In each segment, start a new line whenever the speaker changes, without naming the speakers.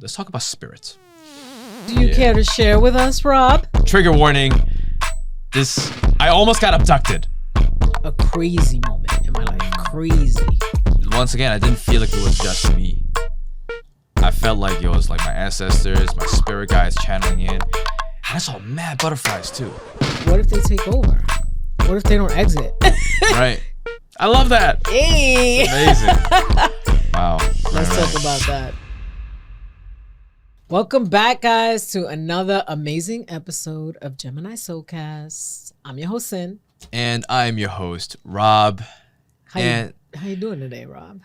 let's talk about spirits.
Do you care to share with us, Rob?
Trigger warning. I almost got abducted.
A crazy moment in my life. Crazy.
Once again, I didn't feel like it was just me. I felt like it was like my ancestors, my spirit guides channeling in. And I saw mad butterflies too.
What if they take over? What if they don't exit?
Right. I love that.
Hey.
It's amazing. Wow.
Let's talk about that. Welcome back, guys, to another amazing episode of Gemini Soulcast. I'm your host, Sin.
And I'm your host, Rob.
How you doing today, Rob?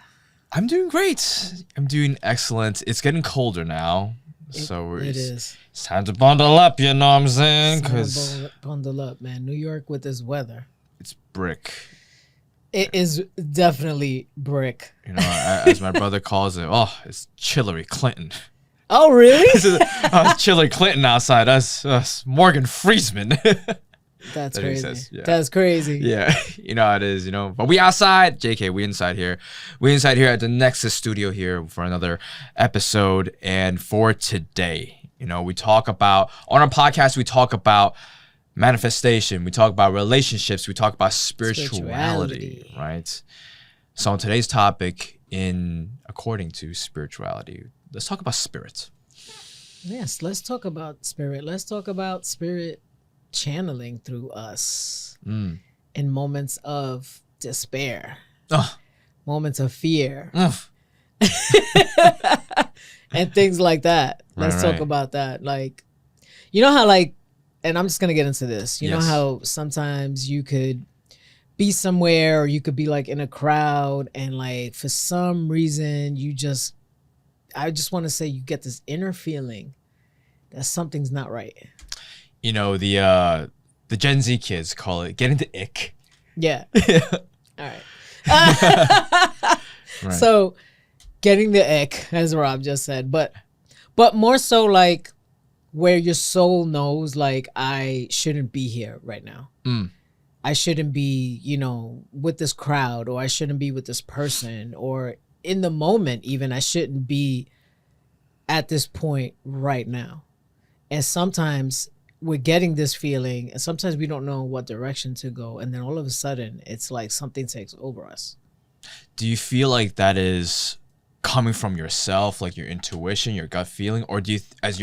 I'm doing great. I'm doing excellent. It's getting colder now.
It is.
It's time to bundle up, you know what I'm saying?
Because bundle up, man. New York with this weather.
It's brick.
It is definitely brick.
You know, as my brother calls it, it's Hillary Clinton.
Oh, really?
It's Hillary Clinton outside us Morgan Freeman.
That's crazy.
Yeah.
That's crazy.
Yeah, you know how it is, you know. But we outside. JK, we inside here. We inside here at the Nexus studio here for another episode. And for today, you know, we talk about, on our podcast, we talk about manifestation. We talk about relationships. We talk about spirituality. Right? So on today's topic, according to spirituality, let's talk about spirits.
Yes, let's talk about spirit. Let's talk about spirit channeling through us in moments of despair, moments of fear, and things like that. Let's talk about that. Like, you know how, and I'm just going to get into this. You know how sometimes you could be somewhere or you could be like in a crowd and like for some reason I just want to say you get this inner feeling that something's not right.
You know, the Gen Z kids call it getting the ick.
Yeah. All right.
Right.
So getting the ick, as Rob just said, but more so like where your soul knows like I shouldn't be here right now. I shouldn't be, you know, with this crowd, or I shouldn't be with this person, or in the moment even I shouldn't be at this point right now. And sometimes we're getting this feeling and sometimes we don't know what direction to go. And then all of a sudden it's like something takes over us.
Do you feel like that is coming from yourself, like your intuition, your gut feeling? Or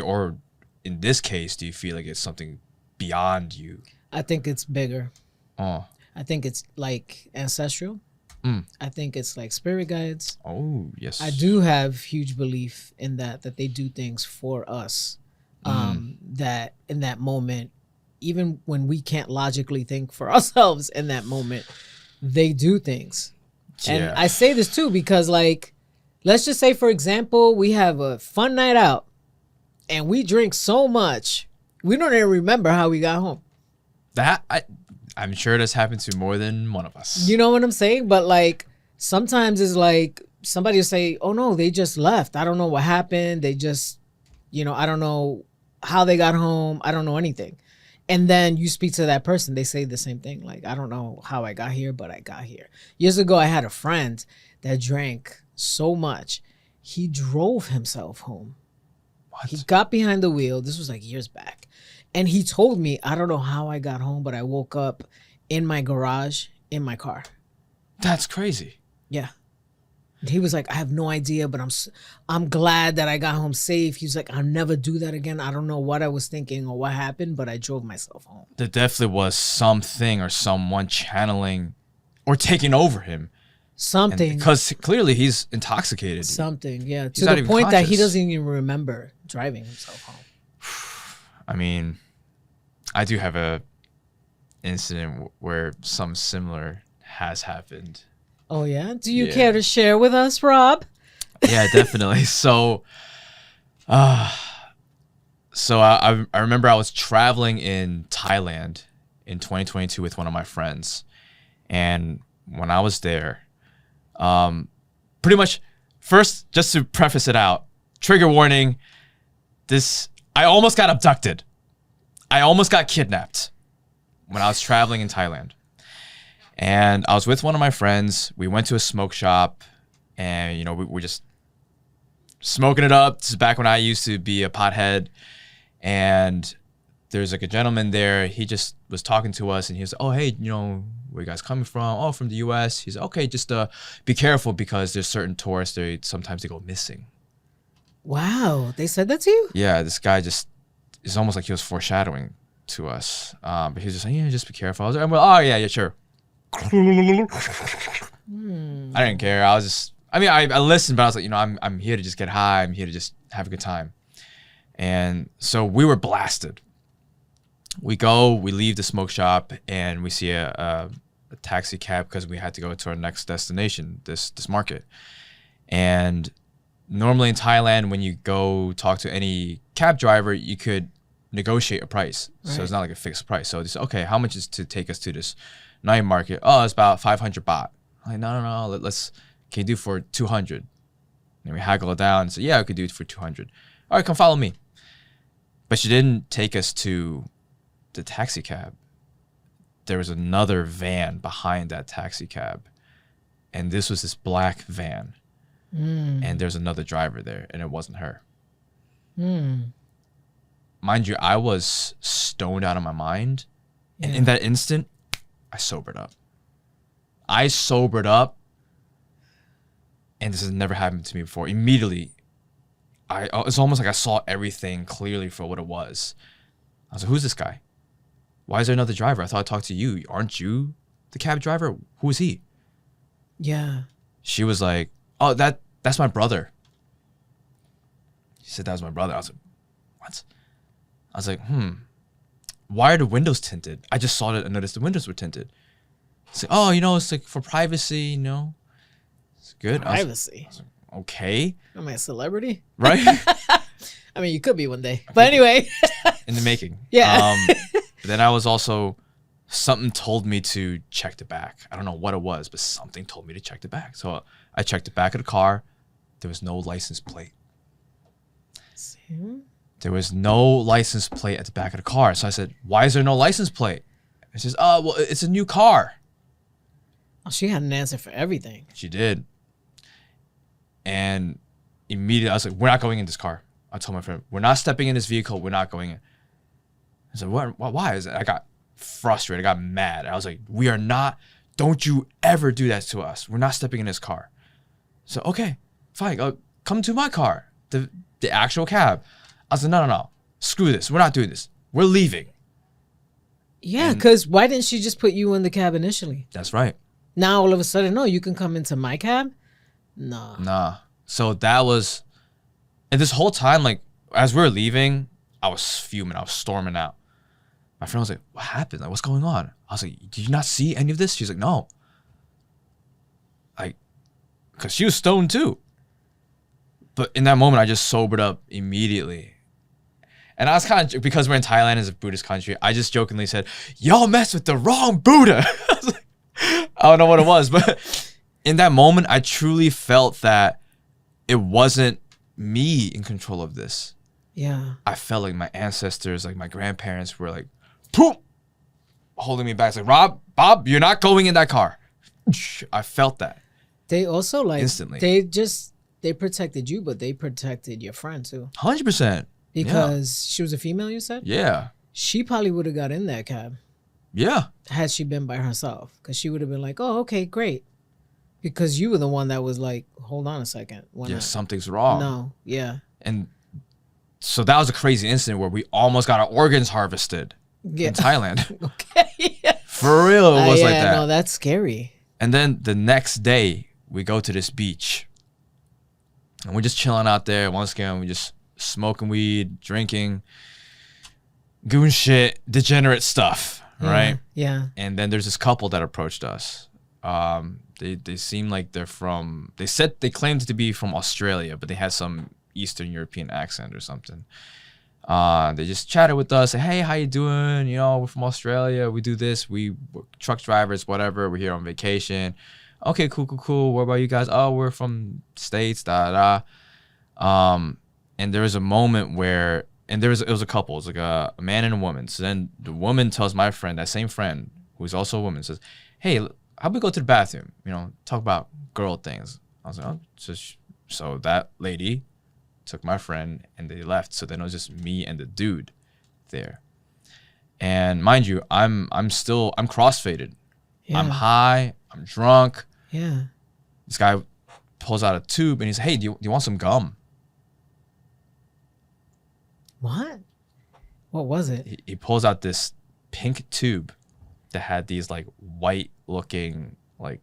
or in this case, do you feel like it's something beyond you?
I think it's bigger.
Oh.
I think it's like ancestral. I think it's like spirit guides.
Oh, yes.
I do have huge belief in that they do things for us. That in that moment, even when we can't logically think for ourselves in that moment, they do things.
Yeah.
And I say this too because, like, let's just say, for example, we have a fun night out and we drink so much, we don't even remember how we got home.
I'm sure that's happened to more than one of us.
You know what I'm saying? But like, sometimes it's like somebody will say, oh no, they just left. I don't know what happened. They just, you know, I don't know how they got home. I don't know anything. And then you speak to that person, they say the same thing. Like, I don't know how I got here, but I got here. Years ago, I had a friend that drank so much, he drove himself home.
What?
He got behind the wheel. This was like years back. And he told me, I don't know how I got home, but I woke up in my garage in my car.
That's crazy.
Yeah. He was like, I have no idea, but I'm glad that I got home safe. He was like, I'll never do that again. I don't know what I was thinking or what happened, but I drove myself home.
There definitely was something or someone channeling or taking over him.
Something.
Because clearly he's intoxicated.
Something, yeah.
He's
to the point that he
conscious.
doesn't even remember driving himself home.
I mean, I do have a incident where some similar has happened.
Oh, yeah? Do you care to share with us, Rob?
Yeah, definitely. So I remember I was traveling in Thailand in 2022 with one of my friends. And when I was there, pretty much, first, just to preface it out, trigger warning, I almost got abducted. I almost got kidnapped when I was traveling in Thailand. And I was with one of my friends. We went to a smoke shop and, you know, we're just smoking it up. This is back when I used to be a pothead. And there's like a gentleman there. He just was talking to us, and he was like, oh, hey, you know, where you guys coming from? Oh, from the U.S. He's like, okay, just be careful because there's certain tourists, sometimes they go missing.
Wow. They said that to you?
Yeah, this guy just, it's almost like he was foreshadowing to us. But he was just like, yeah, just be careful. I was like, oh, yeah, sure. I didn't care. I was just, I mean, I listened, but I was like, you know, I'm here to just get high. I'm here to just have a good time. And so we were blasted. We leave the smoke shop, and we see a taxi cab because we had to go to our next destination, this market. And normally in Thailand, when you go talk to any cab driver, you could negotiate a price. Right. So it's not like a fixed price. So they say, okay, how much is to take us to this night market? Oh, it's about 500 baht. I'm like, no, let's, can you do for 200? And we haggle it down and say, yeah, I could do it for 200. All right, come follow me. But she didn't take us to the taxi cab. There was another van behind that taxi cab. And this was this black van. And there's another driver there, and it wasn't her. Mind you, I was stoned out of my mind. And in that instant, I sobered up. And this has never happened to me before. Immediately, it's almost like I saw everything clearly for what it was. I was like, who's this guy? Why is there another driver? I thought I talked to you. Aren't you the cab driver? Who is he?
Yeah.
She was like, oh, that's my brother. She said that was my brother. I was like, what? I was like, why are the windows tinted? I just saw it and noticed the windows were tinted. It's like, oh, you know, it's like for privacy, you know. It's good.
Privacy.
I was like, okay.
Am I a celebrity?
Right?
I mean, you could be one day. But anyway.
In the making.
Yeah.
But then I was also, something told me to check the back. I don't know what it was, but something told me to check the back. So I checked the back of the car. There was no license plate.
See?
There was no license plate at the back of the car. So I said, why is there no license plate? She says, oh, well, it's a new car.
Oh, she had an answer for everything.
She did. And immediately I was like, we're not going in this car. I told my friend, we're not stepping in this vehicle. We're not going in. I said, what? Why is it? I got frustrated. I got mad. I was like, we are not, don't you ever do that to us. We're not stepping in this car. So, okay, fine. Come to my car, the actual cab. I was like, no. Screw this. We're not doing this. We're leaving.
Yeah, because why didn't she just put you in the cab initially?
That's right.
Now, all of a sudden, no, you can come into my cab?
Nah. So that was, and this whole time, like, as we were leaving, I was fuming. I was storming out. My friend was like, what happened? Like, what's going on? I was like, did you not see any of this? She's like, no. Like, because she was stoned too. But in that moment, I just sobered up immediately. And I was kind of, because we're in Thailand, as a Buddhist country, I just jokingly said, y'all messed with the wrong Buddha. I was like, I don't know what it was. But in that moment, I truly felt that it wasn't me in control of this.
Yeah.
I felt like my ancestors, like my grandparents were like, poof, holding me back. It's like, Bob, you're not going in that car. I felt that.
They also like,
instantly.
They protected you, but they protected your friend too.
100%.
Because she was a female, you said?
Yeah.
She probably would have got in that cab.
Yeah.
Had she been by herself. Because she would have been like, oh, okay, great. Because you were the one that was like, hold on a second.
Something's wrong.
No, yeah.
And so that was a crazy incident where we almost got our organs harvested in Thailand.
Okay.
For real, it was like that.
No, that's scary.
And then the next day, we go to this beach. And we're just chilling out there. Once again, we just smoking weed, drinking, goon shit, degenerate stuff, right?
Yeah.
And then there's this couple that approached us. They seem like they're from, they claimed to be from Australia, but they had some Eastern European accent or something. They just chatted with us, say, hey, how you doing? You know, we're from Australia. We do this. We're truck drivers, whatever. We're here on vacation. Okay, cool. What about you guys? Oh, we're from States, And there was a moment where, and it was a couple. It was like a man and a woman. So then the woman tells my friend, that same friend, who's also a woman, says, hey, how about we go to the bathroom? You know, talk about girl things. I was like, oh, so that lady took my friend, and they left. So then it was just me and the dude there. And mind you, I'm crossfaded.
Yeah.
I'm high. I'm drunk.
Yeah.
This guy pulls out a tube and he's, hey, do you want some gum?
What? What was it?
He pulls out this pink tube that had these like white looking, like,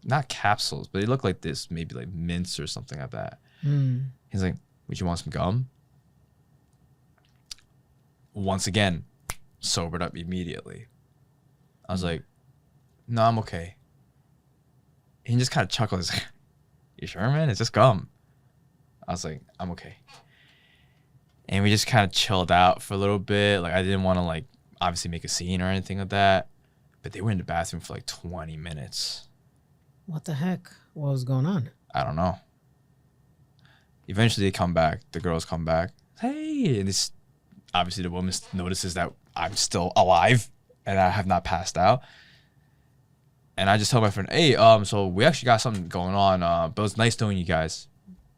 not capsules, but they look like this, maybe like mints or something like that. He's like, would you want some gum? Once again, sobered up immediately. I was like, no, I'm okay. He just kind of chuckled. He's like, you sure, man? It's just gum. I was like, I'm okay. And we just kind of chilled out for a little bit. Like, I didn't want to, like, obviously make a scene or anything like that. But they were in the bathroom for like 20 minutes.
What the heck? What was going on?
I don't know. Eventually they come back. The girls come back. Hey, and this, obviously the woman notices that I'm still alive and I have not passed out. And I just tell my friend, hey, so we actually got something going on, but it was nice knowing you guys.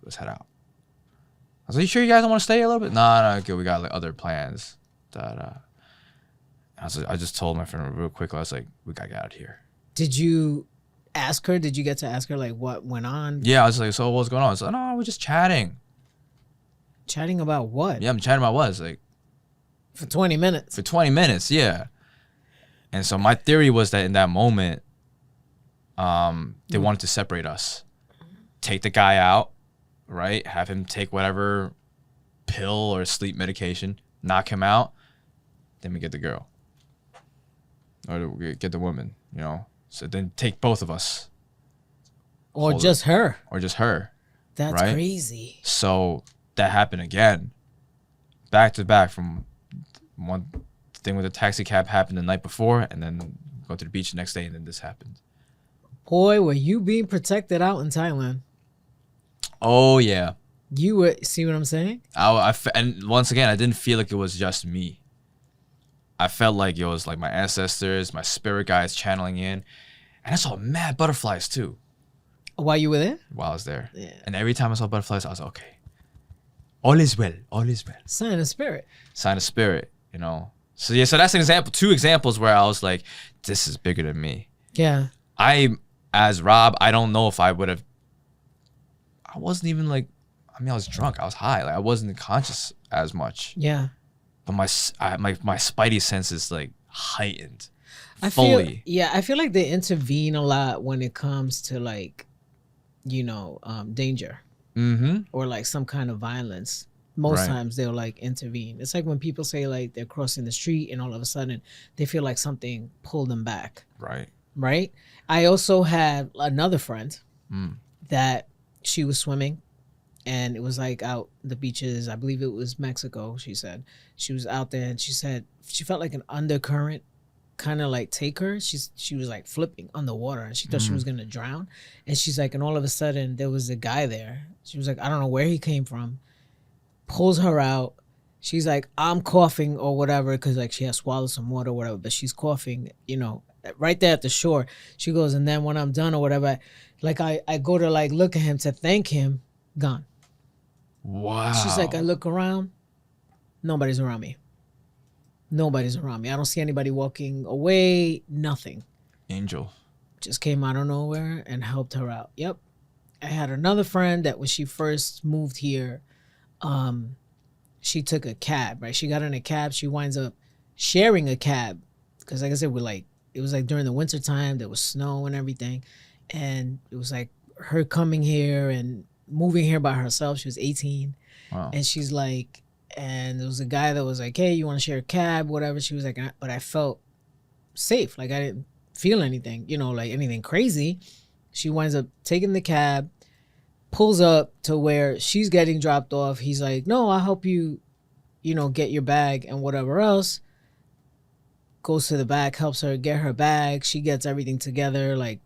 Let's head out. I was like, you sure you guys don't want to stay a little bit? No, okay, we got like other plans. I just told my friend real quick, I was like, we gotta get out of here.
Did you ask her? Did you get to ask her like what went on?
Yeah, I was like, so what's going on? I was like, no, we're just chatting.
Chatting about what?
Yeah, I'm chatting about what? It's like,
For 20 minutes.
for 20 minutes, yeah. And so my theory was that in that moment, they wanted to separate us. Take the guy out, right? Have him take whatever pill or sleep medication, knock him out, then we get the girl. Or we get the woman, you know? So then take both of us.
Or just her.
Or just her.
That's
right?
crazy.
So that happened again. Back to back, from one thing with the taxi cab happened the night before, and then go to the beach the next day, and then this happened.
Boy, were you being protected out in Thailand.
Oh, yeah.
You were, see what I'm saying?
And once again, I didn't feel like it was just me. I felt like it was like my ancestors, my spirit guides channeling in. And I saw mad butterflies too.
While you were there?
While I was there.
Yeah.
And every time I saw butterflies, I was like, okay. All is well. All is well.
Sign of spirit.
Sign of spirit, you know. So yeah, so that's an example. 2 examples where I was like, this is bigger than me.
Yeah.
As Rob, I don't know if I would have. I wasn't even like, I mean, I was drunk. I was high. Like, I wasn't conscious as much.
Yeah.
But my spidey senses like heightened
I
fully.
I feel like they intervene a lot when it comes to like, you know, danger or like some kind of violence. Most times they'll like intervene. It's like when people say like they're crossing the street and all of a sudden they feel like something pulled them back. Right. I also had another friend that she was swimming. And it was like out the beaches. I believe it was Mexico. She said she was out there, and she said she felt like an undercurrent kind of like take her. She was like flipping underwater, and she thought she was gonna drown. And she's like, and all of a sudden there was a guy there. She was like, I don't know where he came from. Pulls her out. She's like, I'm coughing or whatever, because like she has swallowed some water or whatever, but she's coughing, you know, right there at the shore. She goes, and then when I'm done or whatever, like I go to like look at him to thank him, gone.
Wow.
She's like, I look around, nobody's around me. Nobody's around me. I don't see anybody walking away, nothing.
Angel.
Just came out of nowhere and helped her out. Yep. I had another friend that when she first moved here, she took a cab, right? She got in a cab. She winds up sharing a cab because like I said, it was like during the winter time, there was snow and everything. And it was like her coming here and moving here by herself. She was 18.
Wow.
And she's like, and there was a guy that was like, hey, you want to share a cab, whatever. She was like, but I felt safe. Like I didn't feel anything, you know, like anything crazy. She winds up taking the cab, pulls up to where she's getting dropped off. He's like, no, I'll help you, you know, get your bag and whatever else. Goes to the back, helps her get her bag. She gets everything together, like,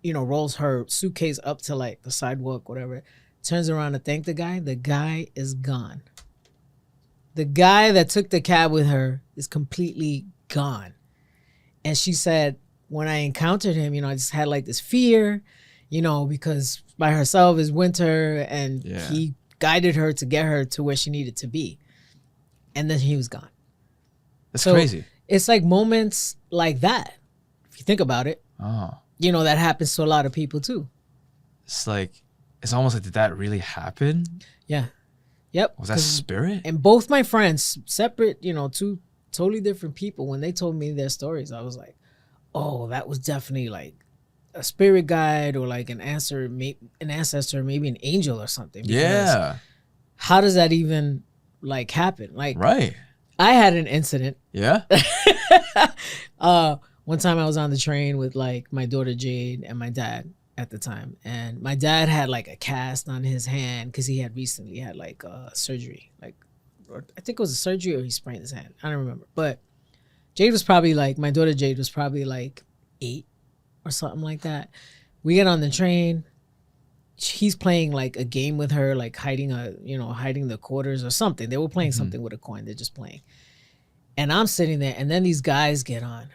you know, rolls her suitcase up to like the sidewalk, whatever. Turns around to thank the guy. The guy is gone. The guy that took the cab with her is completely gone. And she said, when I encountered him, you know, I just had like this fear, you know, because by herself is winter and he guided her to get her to where she needed to be. And then he was gone.
That's crazy.
It's like moments like that. If you think about it,
Oh,
that happens to a lot of people too.
it's like, it's almost like, did that really happen?
Yeah. Yep.
Was that spirit?
And both my friends, separate, two totally different people, when they told me their stories, I was like, oh, that was definitely like a spirit guide or like an ancestor, maybe an angel or something.
Yeah.
How does that even like happen? Like,
Right.
I had an incident.
Yeah.
One time I was on the train with like my daughter Jade and my dad at the time, and my dad had like a cast on his hand because he had recently had like surgery, like, or I think it was a surgery or he sprained his hand. I don't remember, but Jade was probably like, my daughter Jade was probably like 8 or something like that. We get on the train. He's playing like a game with her, like hiding the quarters or something. They were playing something with a coin. They're just playing. And I'm sitting there, and then these guys get on.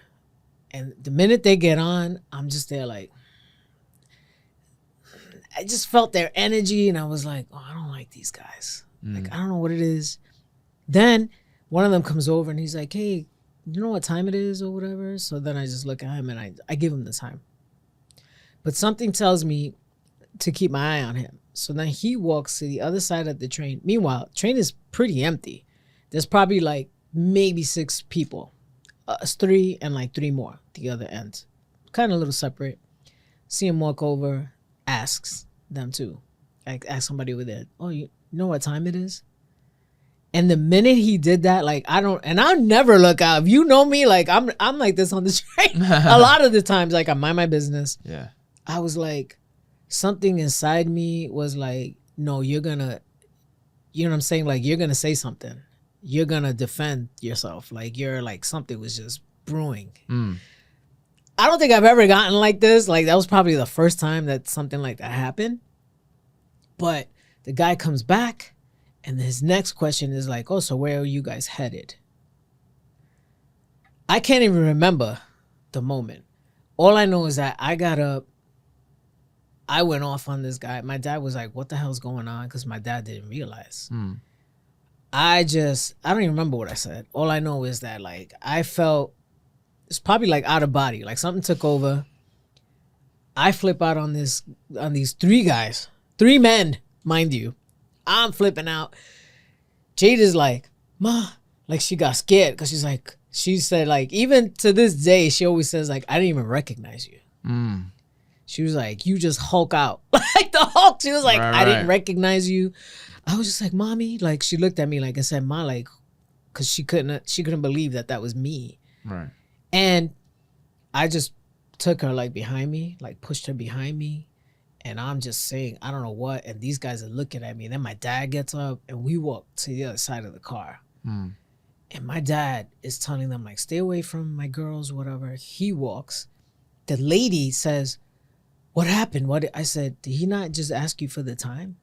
And the minute they get on, I'm just there like, I just felt their energy, and I was like, oh, I don't like these guys. Like, I don't know what it is. Then one of them comes over, and he's like, hey, you know what time it is or whatever? So then I just look at him, and I give him the time. But something tells me to keep my eye on him. So then he walks to the other side of the train. Meanwhile, train is pretty empty. There's probably like maybe 6 people. Us 3 and like 3 more the other end. Kind of a little separate. See him walk over, asks them too. Like, ask somebody over there, oh, you know what time it is? And the minute he did that, like, I'll never look out. If you know me, like, I'm like this on the train. A lot of the times, like, I mind my business.
Yeah.
I was like, something inside me was like, no, you're gonna, you know what I'm saying? Like, you're gonna say something. You're gonna defend yourself. Like, you're like, something was just brewing. I don't think I've ever gotten like this. Like, that was probably the first time that something like that happened. But the guy comes back, and his next question is like, oh, so where are you guys headed? I can't even remember the moment. All I know is that I got up. I went off on this guy. My dad was like, what the hell's going on? Because my dad didn't realize. I don't even remember what I said. All I know is that, like, I felt, it's probably like out of body. Like, something took over. I flip out on these 3 guys. 3 men, mind you. I'm flipping out. Jade is like, Ma, like, she got scared because she said, like, even to this day, she always says, like, I didn't even recognize you. She was like, you just Hulk out. Like the Hulk. She was like, I didn't recognize you. I was just like, Mommy. Like, she looked at me like and said, Ma, like, because she couldn't believe that was me.
Right.
And I just took her like behind me, like pushed her behind me. And I'm just saying, I don't know what. And these guys are looking at me. And then my dad gets up and we walk to the other side of the car. And my dad is telling them, like, stay away from my girls, whatever. He walks. The lady says, what happened? I said, did he not just ask you for the time?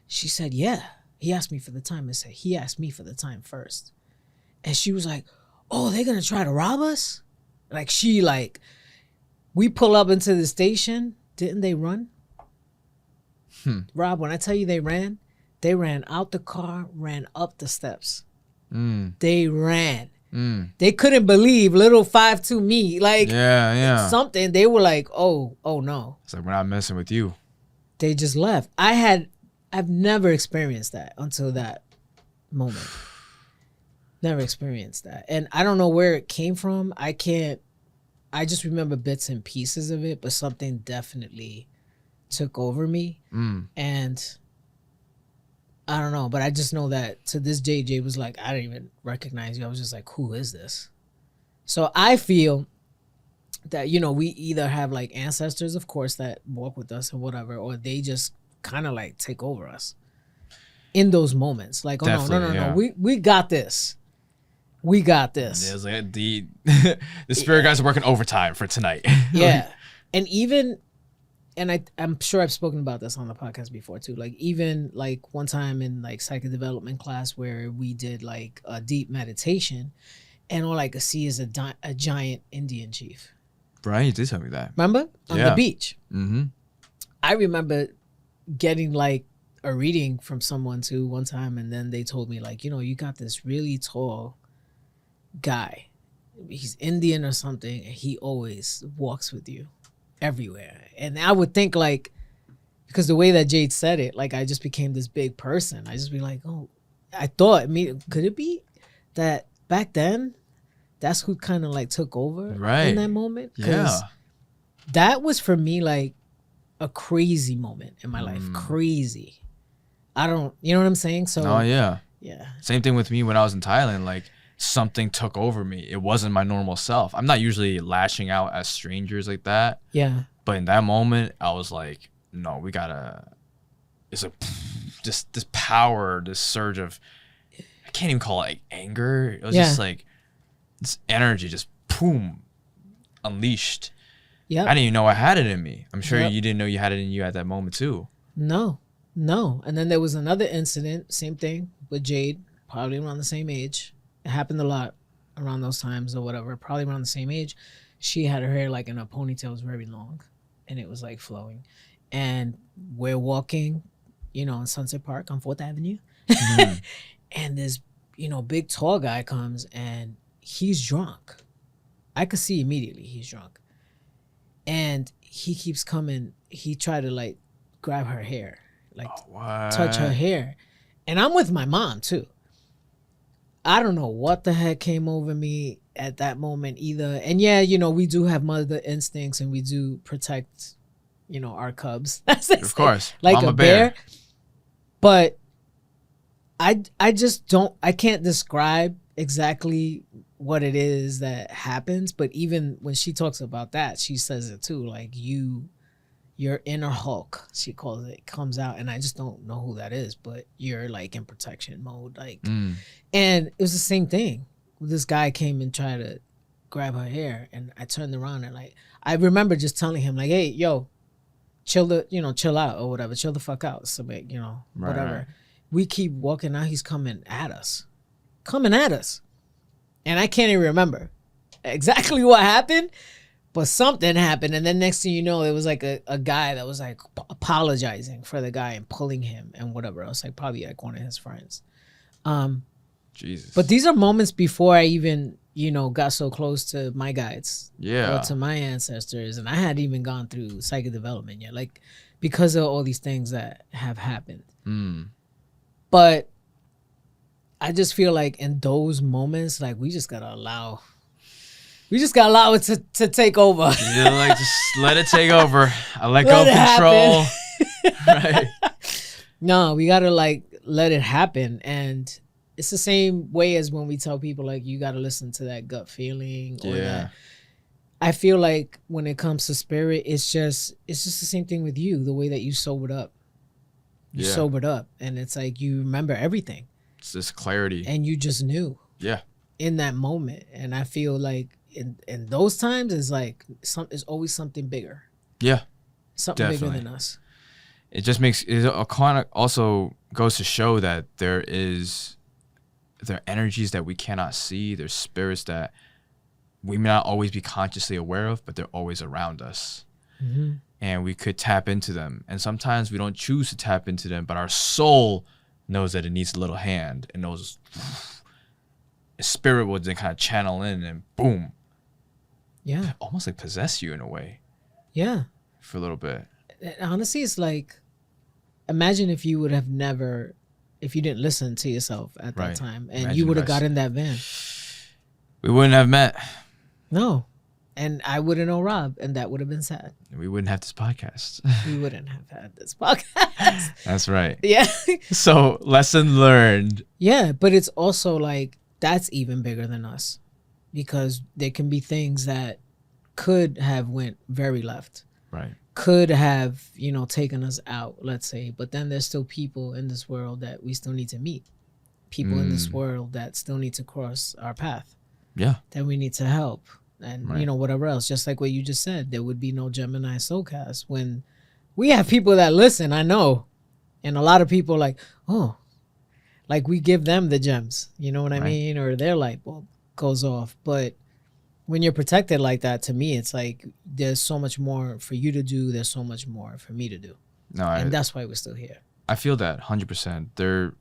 She said, yeah. He asked me for the time. I said, he asked me for the time first. And she was like, oh, they're going to try to rob us? Like, we pull up into the station. Didn't they run? Rob, when I tell you they ran out the car, ran up the steps. They ran. They couldn't believe little 5'2" me. Like, something. They were like, oh no.
It's like, we're not messing with you.
They just left. I've never experienced that until that moment. Never experienced that. And I don't know where it came from. I just remember bits and pieces of it, but something definitely took over me. And I don't know, but I just know that to this day, Jay was like, I didn't even recognize you. I was just like, who is this? So I feel that, we either have like ancestors, of course, that walk with us or whatever, or they just kind of like take over us in those moments. Like, oh, no, we got this. We got this.
It was like the spirit guys are working overtime for tonight.
Yeah. And even, and I'm sure I've spoken about this on the podcast before too. Like, even like one time in like psychic development class where we did like a deep meditation, and all I could see is a giant Indian chief.
Right, you did tell me that.
Remember? On the beach.
Mm-hmm.
I remember getting like a reading from someone too one time, and then they told me like, you got this really tall guy. He's Indian or something, and he always walks with you everywhere. And I would think like, because the way that Jade said it, like I just became this big person. I just be like, oh, I thought, could it be that back then, that's who kind of like took over in that moment?
Yeah.
That was for me like a crazy moment in my life. Crazy. I don't, you know what I'm saying? So.
Oh yeah.
Yeah.
Same thing with me when I was in Thailand. Like something took over me. It wasn't my normal self. I'm not usually lashing out at strangers like that.
Yeah.
But in that moment, I was like, no, we gotta. It's this power, this surge of, I can't even call it like anger. It was just like this energy, just boom, unleashed. Yeah. I didn't even know I had it in me. I'm sure you didn't know you had it in you at that moment too.
No. And then there was another incident, same thing with Jade, probably around the same age. It happened a lot around those times or whatever, probably around the same age. She had her hair like in a ponytail, it was very long, and it was like flowing. And we're walking, in Sunset Park on 4th Avenue. And this, big tall guy comes and he's drunk. I could see immediately he's drunk. And he keeps coming. He tried to like grab her hair, like touch her hair. And I'm with my mom too. I don't know what the heck came over me at that moment either. And yeah, we do have mother instincts and we do protect, our cubs.
Of course.
Like Mama a bear. But I just don't, I can't describe exactly what it is that happens. But even when she talks about that, she says it too. Like your inner Hulk, she calls it, comes out, and I just don't know who that is, but you're like in protection mode, like. And it was the same thing. This guy came and tried to grab her hair, and I turned around and like I remember just telling him like, "Hey, yo, chill out or whatever, chill the fuck out." So whatever. Right. We keep walking out. He's coming at us, and I can't even remember exactly what happened. But something happened, and then next thing you know, it was like a guy that was like apologizing for the guy and pulling him and whatever else, like probably like one of his friends.
Jesus.
But these are moments before I even, got so close to my guides.
Yeah.
Or to my ancestors, and I hadn't even gone through psychic development yet, like because of all these things that have happened. But I just feel like in those moments, like we just gotta allow it to take over.
Yeah, like just let it take over. I let go of control. Right.
No, we gotta like let it happen. And it's the same way as when we tell people like you gotta listen to that gut feeling or that. I feel like when it comes to spirit, it's just the same thing with you, the way that you sobered up. You sobered up, and it's like you remember everything.
It's this clarity.
And you just knew.
Yeah. In
that moment. And I feel like in those times, it's like there's always something bigger.
Yeah.
Something bigger than us.
It just makes it kind of also goes to show that there are energies that we cannot see. There's spirits that we may not always be consciously aware of, but they're always around us. And we could tap into them. And sometimes we don't choose to tap into them, but our soul knows that it needs a little hand and knows a spirit will then kind of channel in and boom.
Yeah.
Almost like possess you in a way.
Yeah.
For a little bit.
Honestly, it's like, imagine if you didn't listen to yourself at that time and you would have got in that van.
We wouldn't have met.
No. And I wouldn't know Rob, and that would have been sad.
We wouldn't have this podcast.
We wouldn't have had this podcast.
That's right.
Yeah.
So, lesson learned.
Yeah, but it's also like, that's even bigger than us. Because there can be things that could have went very left.
Right.
Could have, taken us out, let's say. But then there's still people in this world that we still need to meet. People in this world that still need to cross our path.
Yeah.
That we need to help. And, whatever else. Just like what you just said, there would be no Gemini Soulcast. When we have people that listen, I know. And a lot of people like, oh, like we give them the gems. You know what I mean? Or their light bulb goes off. But when you're protected like that, to me, it's like there's so much more for you to do. There's so much more for me to do. And that's why we're still here.
I feel that 100%.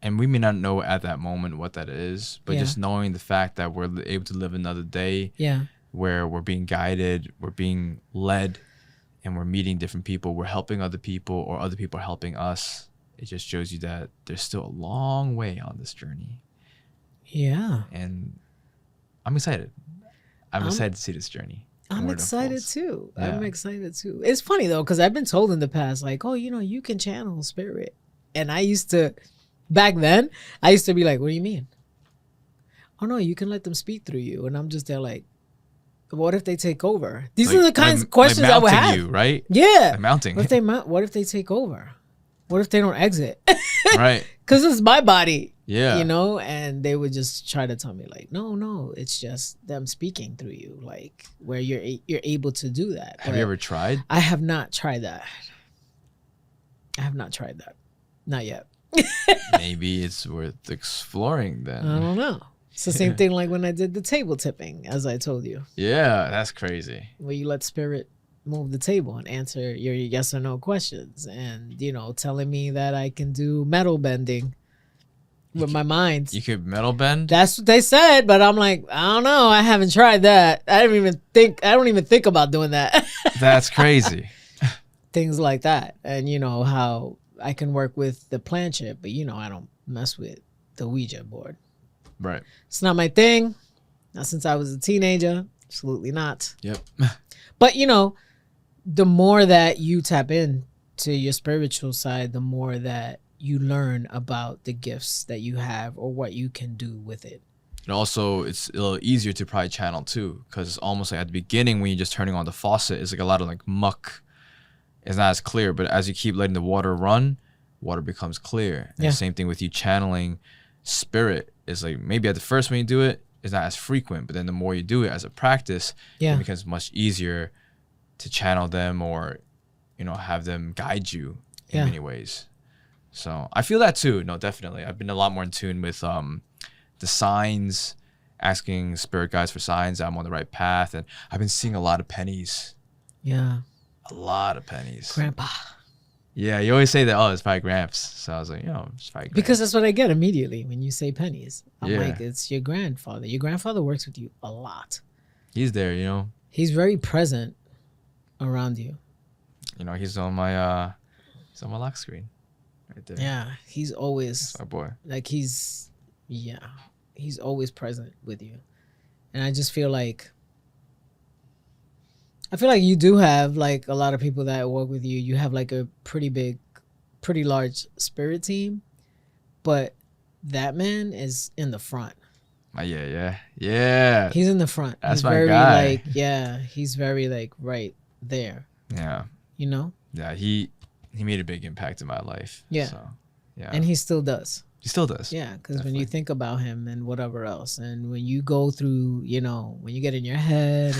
And we may not know at that moment what that is, but just knowing the fact that we're able to live another day where we're being guided, we're being led, and we're meeting different people, we're helping other people, or other people are helping us. It just shows you that there's still a long way on this journey. Yeah. And I'm excited. I'm excited to see this journey.
I'm excited too. Yeah. I'm excited too. It's funny though, because I've been told in the past, like, oh, you can channel spirit. And I used to, back then, I used to be like, what do you mean? Oh no, you can let them speak through you. And I'm just there like, what if they take over? These are the kinds of questions I would have.
You, right?
Yeah.
Like mounting.
What if they take over? What if they don't exit?
Right.
Because it's my body.
Yeah.
And they would just try to tell me like, no, it's just them speaking through you, like where you're able to do that.
Have you ever tried?
I have not tried that. Not yet.
Maybe it's worth exploring then.
I don't know. It's the same thing like when I did the table tipping, as I told you.
Yeah, that's crazy.
Where you let spirit move the table and answer your yes or no questions, and telling me that I can do metal bending with my mind.
You could metal bend?
That's what they said, but I'm like, I don't know. I haven't tried that. I don't even think about doing that.
That's crazy.
Things like that. And how I can work with the planchette, but I don't mess with the Ouija board.
Right.
It's not my thing. Not since I was a teenager. Absolutely not.
Yep.
But the more that you tap into your spiritual side, the more that you learn about the gifts that you have or what you can do with it.
And also, it's a little easier to probably channel too, because it's almost like at the beginning when you're just turning on the faucet, it's like a lot of like muck. It's not as clear, but as you keep letting the water run, water becomes clear. And the same thing with you channeling spirit. Is like maybe at the first when you do it, it's not as frequent, but then the more you do it as a practice, it becomes much easier to channel them or, have them guide you in many ways. So I feel that too. No, definitely. I've been a lot more in tune with the signs, asking spirit guides for signs that I'm on the right path. And I've been seeing a lot of pennies.
Yeah.
A lot of pennies.
Grandpa.
Yeah, you always say that, oh, it's probably Gramps. So I was like, it's probably Gramps.
Because that's what I get immediately when you say pennies. I'm like, it's your grandfather. Your grandfather works with you a lot.
He's there,
He's very present around you.
He's on my lock screen right there.
Yeah, he's always
that's our boy.
Like he's always present with you. And I just feel like you do have like a lot of people that work with you. You have like a pretty large spirit team, but that man is in the front.
Yeah.
He's in the front.
That's
he's
my
very,
guy.
He's very like right there.
Yeah. Yeah, he made a big impact in my life.
Yeah.
So, yeah.
And he still does.
He still does.
Yeah, because when you think about him and whatever else, and when you go through, when you get in your head,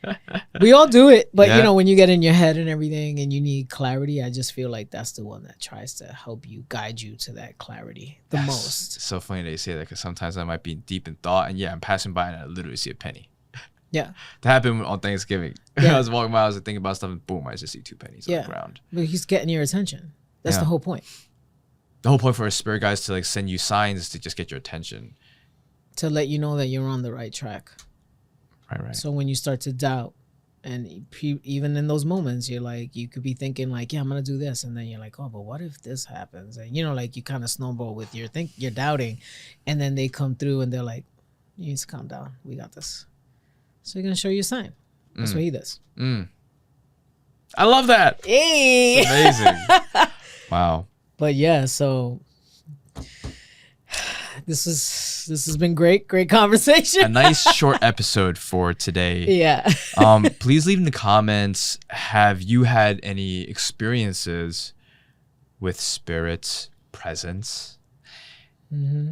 and we all do it, but when you get in your head and everything and you need clarity, I just feel like that's the one that tries to help you, guide you to that clarity the most.
It's so funny that you say that, because sometimes I might be deep in thought, and I'm passing by and I literally see a penny.
Yeah.
That happened on Thanksgiving. I was walking by, I was thinking about stuff, and boom, I just see 2 pennies on the ground.
But he's getting your attention. That's the whole point.
The whole point for a spirit guys to like send you signs is to just get your attention.
To let you know that you're on the right track.
Right.
So when you start to doubt, and even in those moments, you're like, you could be thinking like, yeah, I'm going to do this. And then you're like, oh, but what if this happens? And like you kind of snowball with you're doubting. And then they come through and they're like, you need to calm down. We got this. So you're going to show you a sign. That's what he does.
I love that.
Hey.
It's amazing. Wow.
But yeah, so this has been great conversation.
A nice short episode for today.
Yeah.
Please leave in the comments, have you had any experiences with spirits presence?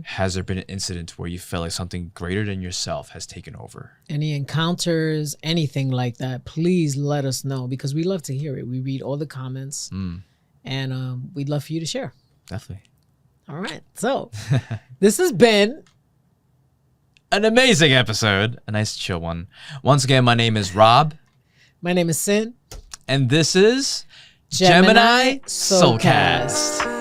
Has there been an incident where you felt like something greater than yourself has taken over? Any
encounters, anything like that, please let us know, because we love to hear it. We read all the comments, and we'd love for you to share.
Definitely.
All right. So this has been
an amazing episode. A nice chill one. Once again, my name is Rob.
My name is Sin.
And this is Gemini Soulcast.